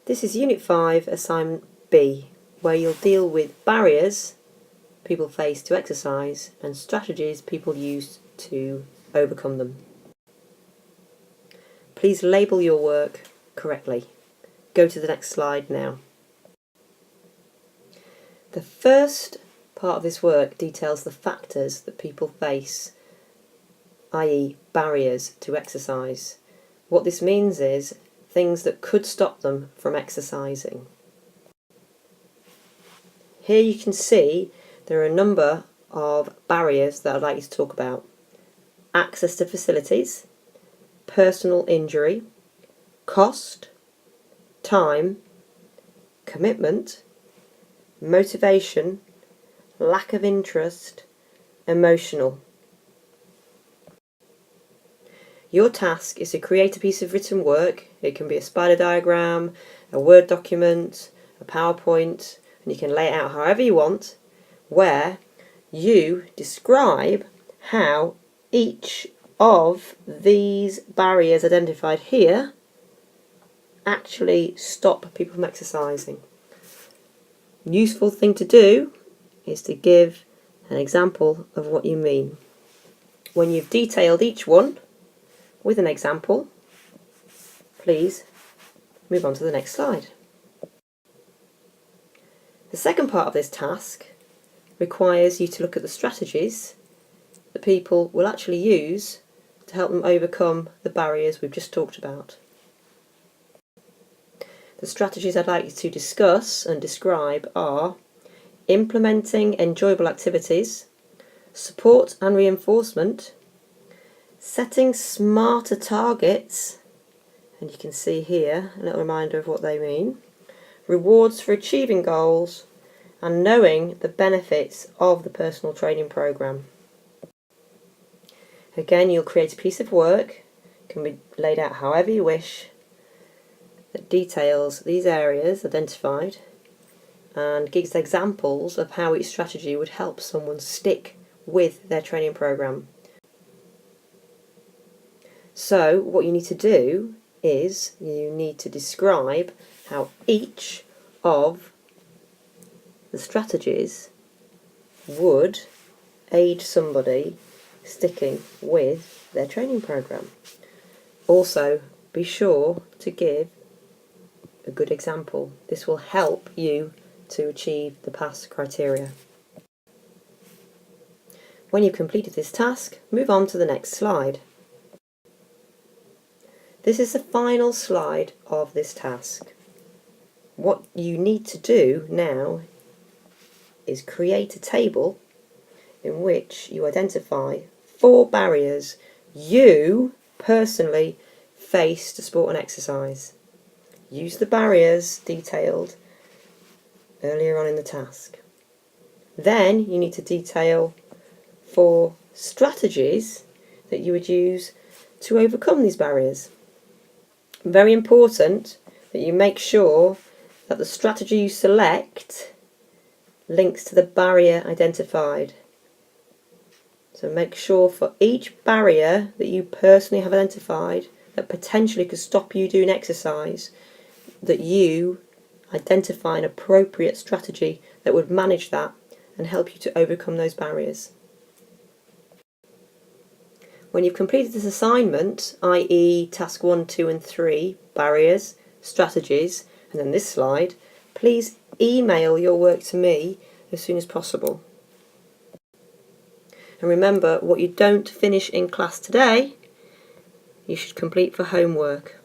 This is Unit 5, Assignment B, where you'll deal with barriers people face to exercise and strategies people use to overcome them. Please label your work correctly. Go to the next slide now. The first part of this work details the factors that people face, i.e. barriers to exercise. What this means is things that could stop them from exercising. Here you can see there are a number of barriers that I'd like you to talk about. Access to facilities, personal injury, cost, time, commitment, motivation, lack of interest, emotional. Your task is to create a piece of written work. It can be a spider diagram, a Word document, a PowerPoint, and you can lay it out however you want, where you describe how each of these barriers identified here actually stop people from exercising. Useful thing to do is to give an example of what you mean. When you've detailed each one with an example, please move on to the next slide. The second part of this task requires you to look at the strategies that people will actually use to help them overcome the barriers we've just talked about. The strategies I'd like you to discuss and describe are implementing enjoyable activities, support and reinforcement, setting smarter targets, and you can see here a little reminder of what they mean, rewards for achieving goals, and knowing the benefits of the personal training programme. Again, you'll create a piece of work, can be laid out however you wish, that details these areas identified and gives examples of how each strategy would help someone stick with their training programme. So what you need to do is you need to describe how each of the strategies would aid somebody sticking with their training programme. Also, be sure to give a good example. This will help you to achieve the pass criteria. When you've completed this task, move on to the next slide. This is the final slide of this task. What you need to do now is create a table in which you identify 4 barriers you personally face to sport and exercise. Use the barriers detailed earlier on in the task. Then you need to detail 4 strategies that you would use to overcome these barriers. Very important that you make sure that the strategy you select links to the barrier identified. So make sure for each barrier that you personally have identified that potentially could stop you doing exercise, that you identify an appropriate strategy that would manage that and help you to overcome those barriers. When you've completed this assignment, i.e. task 1, 2 and 3, barriers, strategies, and then this slide, please email your work to me as soon as possible. And remember, what you don't finish in class today, you should complete for homework.